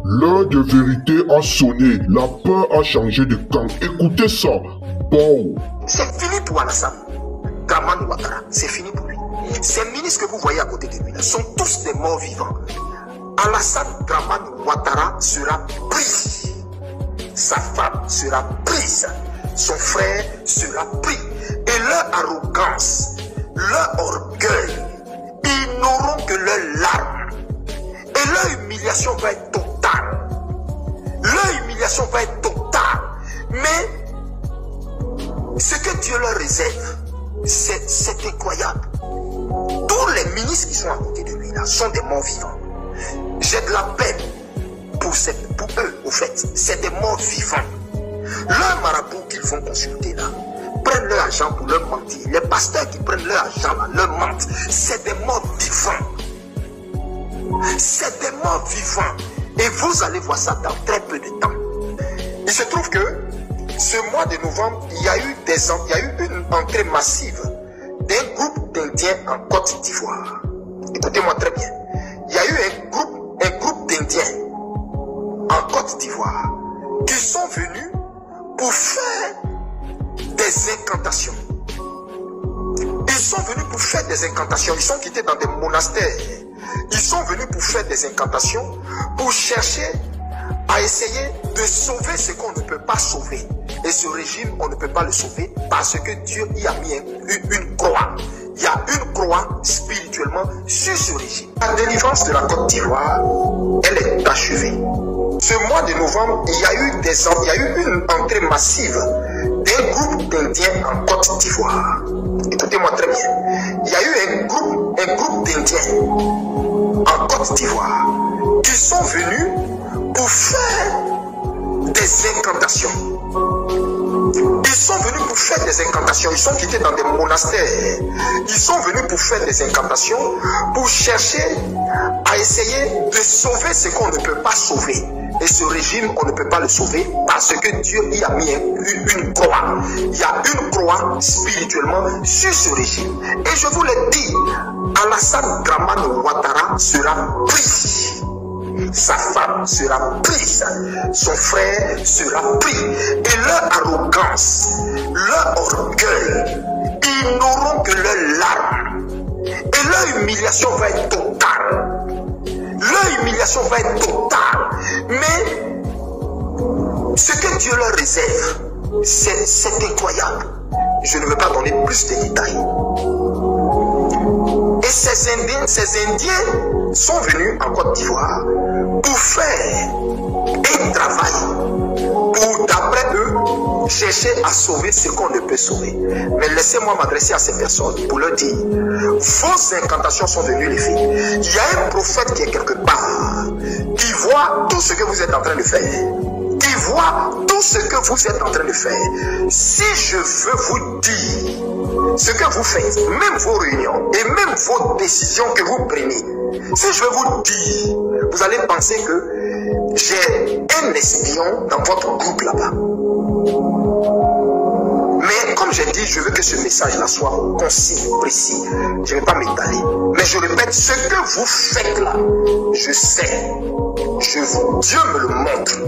L'heure de vérité a sonné, la peur a changé de camp. Écoutez ça, bon. C'est fini pour Alassane Dramane Ouattara, c'est fini pour lui. Ces ministres que vous voyez à côté de lui là, sont tous des morts vivants. Alassane Dramane Ouattara sera pris. Sa femme sera prise. Son frère sera pris. Et leur arrogance, leur orgueil, ils n'auront que leurs larmes. Et leur humiliation va être totale. Leur humiliation va être totale. Mais ce que Dieu leur réserve, c'est incroyable. Tous les ministres qui sont à côté de lui là sont des morts vivants. J'ai de la peine pour eux, au fait. C'est des morts vivants. Leurs marabouts qu'ils vont consulter là, prennent leur argent pour leur mentir. Les pasteurs qui prennent leur argent là, leur mentent. C'est des morts vivants. C'est des morts vivants. Et vous allez voir ça dans très peu de temps. Il se trouve que ce mois de novembre, il y a eu une entrée massive d'un groupe d'Indiens en Côte d'Ivoire. Écoutez-moi très bien. Il y a eu un groupe d'Indiens en Côte d'Ivoire qui sont venus pour faire des incantations. Ils sont venus pour faire des incantations. Ils sont quittés dans des monastères. Ils sont venus pour faire des incantations, pour chercher à essayer de sauver ce qu'on ne peut pas sauver. Et ce régime, on ne peut pas le sauver parce que Dieu y a mis une croix. Il y a une croix spirituellement sur ce régime. La délivrance de la Côte d'Ivoire, elle est achevée. Ce mois de novembre, il y a eu une entrée massive d'un groupe d'Indiens en Côte d'Ivoire. Écoutez-moi très bien. Il y a eu un groupe d'Indiens en Côte d'Ivoire qui sont venus pour faire des incantations. Ils sont venus pour faire des incantations. Ils sont quittés dans des monastères. Ils sont venus pour faire des incantations, pour chercher à essayer de sauver ce qu'on ne peut pas sauver. Et ce régime, on ne peut pas le sauver parce que Dieu y a mis une croix. Il y a une croix spirituellement sur ce régime. Et je vous l'ai dit, Alassane Dramane Ouattara sera pris. Sa femme sera prise, son frère sera pris. Et leur arrogance, leur orgueil, ils n'auront que leurs larmes. Et leur humiliation va être totale. Leur humiliation va être totale. Mais ce que Dieu leur réserve, c'est incroyable. Je ne veux pas donner plus de détails. Et ces Indiens sont venus en Côte d'Ivoire pour faire un travail, pour, d'après eux, chercher à sauver ce qu'on ne peut sauver. Mais laissez-moi m'adresser à ces personnes pour leur dire, vos incantations sont venues les filles. Il y a un prophète qui est quelque part, qui voit tout ce que vous êtes en train de faire. Qui voit tout ce que vous êtes en train de faire. Si je veux vous dire ce que vous faites, même vos réunions et même vos décisions que vous prenez, si je veux vous dire, vous allez penser que j'ai un espion dans votre groupe là-bas. Mais comme j'ai dit, je veux que ce message-là soit concis, précis. Je ne vais pas m'étaler. Mais je répète, ce que vous faites là, je sais. Dieu me le montre.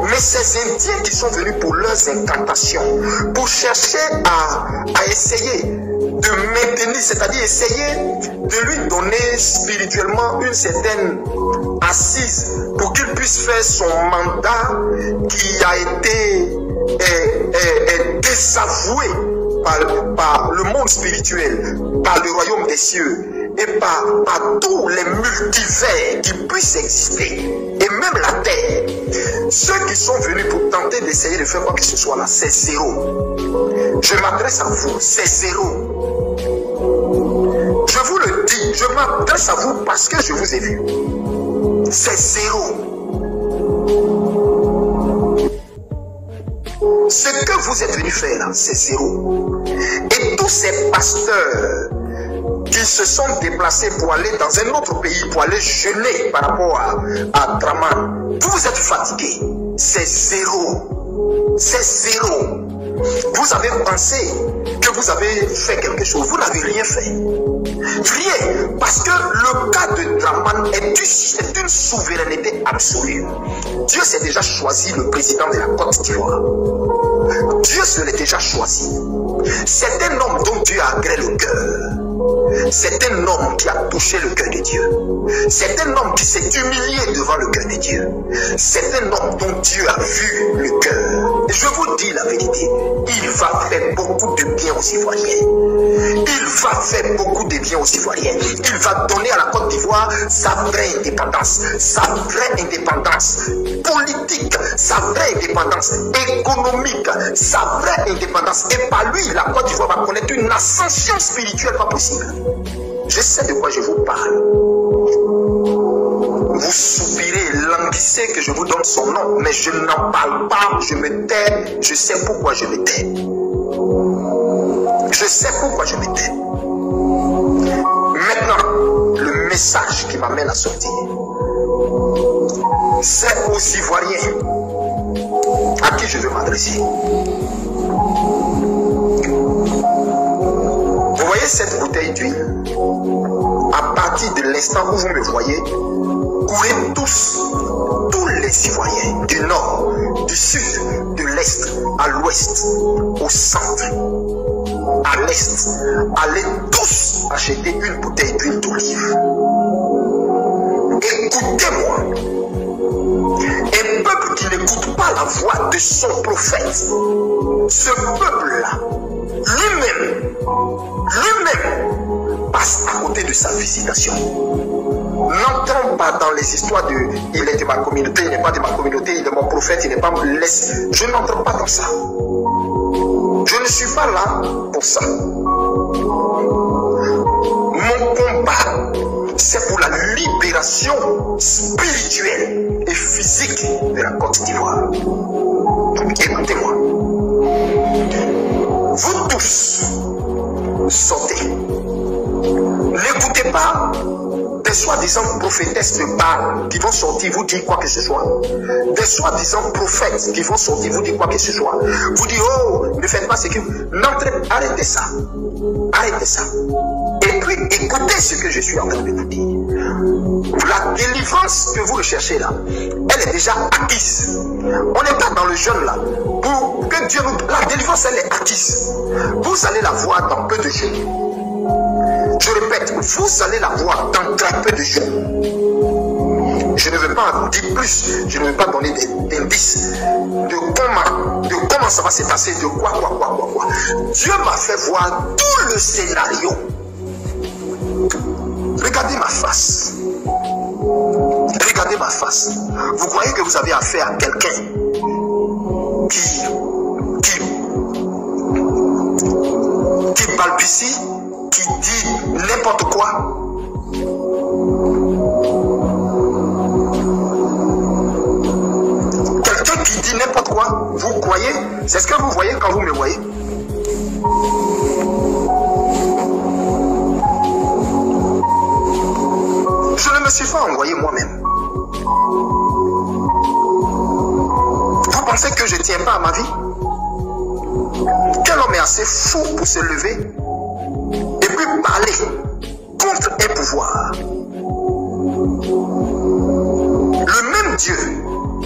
Mais ces Indiens qui sont venus pour leurs incantations, pour chercher à essayer de maintenir, c'est-à-dire essayer de lui donner spirituellement une certaine assise pour qu'il puisse faire son mandat qui a été désavoué par le monde spirituel, par le royaume des cieux et par tous les multivers qui puissent exister, et même la terre. Ceux qui sont venus pour tenter d'essayer de faire quoi que ce soit là, c'est zéro. Je m'adresse à vous, c'est zéro. Je vous le dis, je m'adresse à vous parce que je vous ai vu. C'est zéro. Ce que vous êtes venu faire là, c'est zéro. Et tous ces pasteurs qui se sont déplacés pour aller dans un autre pays, pour aller jeûner par rapport à Dramane, vous êtes fatigués. C'est zéro. C'est zéro. Vous avez pensé que vous avez fait quelque chose. Vous n'avez rien fait. Rien. Parce que le cas de Dramane est une souveraineté absolue. Dieu s'est déjà choisi le président de la Côte d'Ivoire. Dieu se l'est déjà choisi. C'est un homme dont Dieu a agréé le cœur. C'est un homme qui a touché le cœur de Dieu. C'est un homme qui s'est humilié devant le cœur de Dieu. C'est un homme dont Dieu a vu le cœur. Et je vous dis la vérité, il va faire beaucoup de bien aux Ivoiriens. Il va faire beaucoup de bien aux Ivoiriens. Il va donner à la Côte d'Ivoire sa vraie indépendance, sa vraie indépendance politique, sa vraie indépendance économique, sa vraie indépendance. Et par lui, la Côte d'Ivoire va connaître une ascension spirituelle pas possible. Je sais de quoi je vous parle. Vous soupirez, languissez que je vous donne son nom, mais je n'en parle pas, je me tais, je sais pourquoi je me tais. Je sais pourquoi je me tais. Maintenant, le message qui m'amène à sortir, c'est aux Ivoiriens à qui je veux m'adresser. Vous voyez cette bouteille d'huile? À partir de l'instant où vous me voyez, courez tous les Ivoiriens, du nord, du sud, de l'est, à l'ouest, au centre, à l'est, allez tous acheter une bouteille d'huile d'olive. Écoutez-moi. Un peuple qui n'écoute pas la voix de son prophète, ce peuple-là, lui-même, passe à côté de sa visitation. N'entrons pas dans les histoires de il est de ma communauté, il n'est pas de ma communauté, il est mon prophète, il n'est pas laisse. Je n'entre pas dans ça. Je ne suis pas là pour ça. Mon combat, c'est pour la libération spirituelle et physique de la Côte d'Ivoire. Donc écoutez-moi. Vous tous, sortez. N'écoutez pas des soi-disant prophétesses de Baal qui vont sortir vous dire quoi que ce soit. Des soi-disant prophètes qui vont sortir vous dire quoi que ce soit. Vous dites, oh, ne faites pas ce que... Arrêtez ça. Arrêtez ça. Et puis, écoutez ce que je suis en train de vous dire. La délivrance que vous recherchez là, elle est déjà acquise. On n'est pas dans le jeûne là. Pour que Dieu nous... La délivrance, elle est acquise. Vous allez la voir dans peu de jours. Je répète, vous allez la voir dans très peu de jours. Je ne veux pas en dire plus, je ne veux pas donner d'indices de comment ça va se passer, de quoi. Dieu m'a fait voir tout le scénario. Regardez ma face. Regardez ma face. Vous croyez que vous avez affaire à quelqu'un qui balbutie, qui dit n'importe quoi? Quelqu'un qui dit n'importe quoi, vous croyez? C'est ce que vous voyez quand vous me voyez? Je ne me suis pas envoyé moi-même. Vous pensez que je ne tiens pas à ma vie? Quel homme est assez fou pour se lever et puis parler contre un pouvoir? Le même Dieu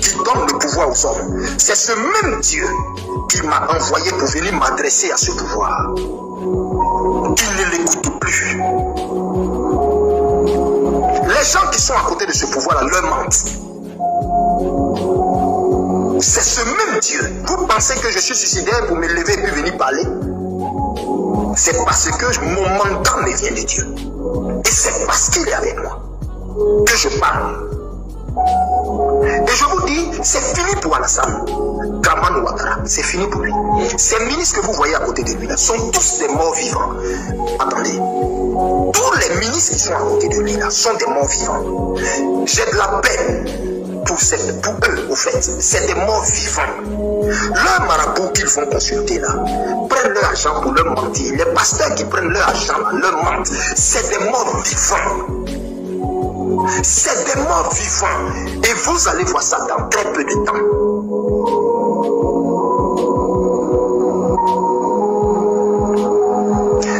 qui donne le pouvoir aux hommes, c'est ce même Dieu qui m'a envoyé pour venir m'adresser à ce pouvoir. Il ne l'écoute plus. Les gens qui sont à côté de ce pouvoir-là leur mentent. C'est ce même Dieu. Vous pensez que je suis suicidaire pour me lever et puis venir parler? C'est parce que mon mandat me vient de Dieu. Et c'est parce qu'il est avec moi que je parle. Et je vous dis, c'est fini pour Alassane Dramane Ouattara. C'est fini pour lui. Ces ministres que vous voyez à côté de lui là sont tous des morts vivants. Attendez. Tous les ministres qui sont à côté de lui là sont des morts vivants. J'ai de la peine pour eux, au fait. C'est des morts vivants. Leurs marabouts qu'ils vont consulter là prennent leur argent pour leur mentir. Les pasteurs qui prennent leur argent là, leur mentent. C'est des morts vivants. C'est des morts vivants. Et vous allez voir ça dans très peu de temps.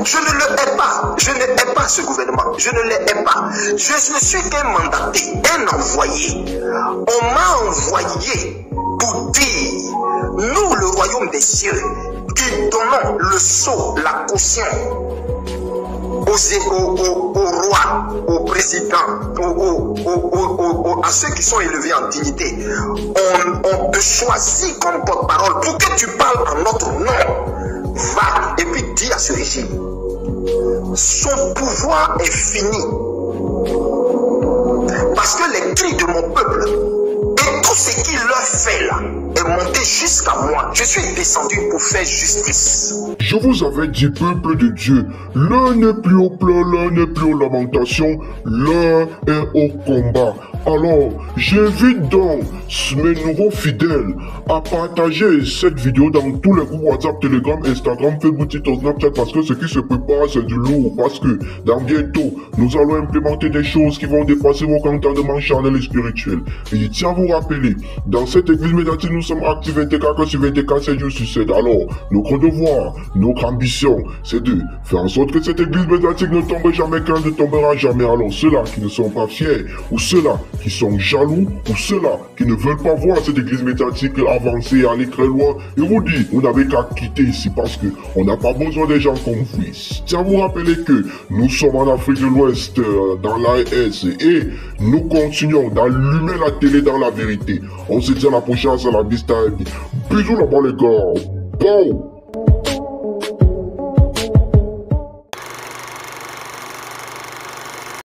Je ne le hais pas. Je ne hais pas pas ce gouvernement. Je ne l'ai pas. Je ne suis qu'un mandaté, un envoyé. On m'a envoyé pour dire, nous, le royaume des cieux, qui donnons le sceau, la caution au roi, au président, à ceux qui sont élevés en dignité. On te choisit comme porte-parole pour que tu parles en notre nom. Va et puis dis à ce régime, son pouvoir est fini. Parce que les cris de mon peuple et tout ce qu'il leur fait là est monté jusqu'à moi. Je suis descendu pour faire justice. Je vous avais dit, peuple de Dieu, l'un n'est plus au pleurs, l'un n'est plus aux lamentations, l'un est au combat. Alors, j'invite donc mes nouveaux fidèles à partager cette vidéo dans tous les groupes WhatsApp, Telegram, Instagram, Facebook, TikTok, Snapchat, parce que ce qui se prépare, c'est du lourd. Parce que dans bientôt, nous allons implémenter des choses qui vont dépasser vos entendements charnels et spirituels. Et je tiens à vous rappeler, dans cette église médiatique, nous sommes actifs 24 heures sur 24, 7 jours sur 7. Alors, notre devoir, notre ambition, c'est de faire en sorte que cette église médiatique ne tombe jamais, qu'elle ne tombera jamais. Alors, ceux-là qui ne sont pas fiers, ou ceux-là qui sont jaloux, ou ceux-là qui ne veulent pas voir cette église médiatique avancer et aller très loin, et vous dit, vous n'avez qu'à quitter ici parce que on n'a pas besoin des gens comme vous. Tiens à vous rappeler que nous sommes en Afrique de l'Ouest, dans l'AES, et nous continuons d'allumer la télé dans la vérité. On se dit à la prochaine, c'est la vista. Bisous là-bas les gars. Bon.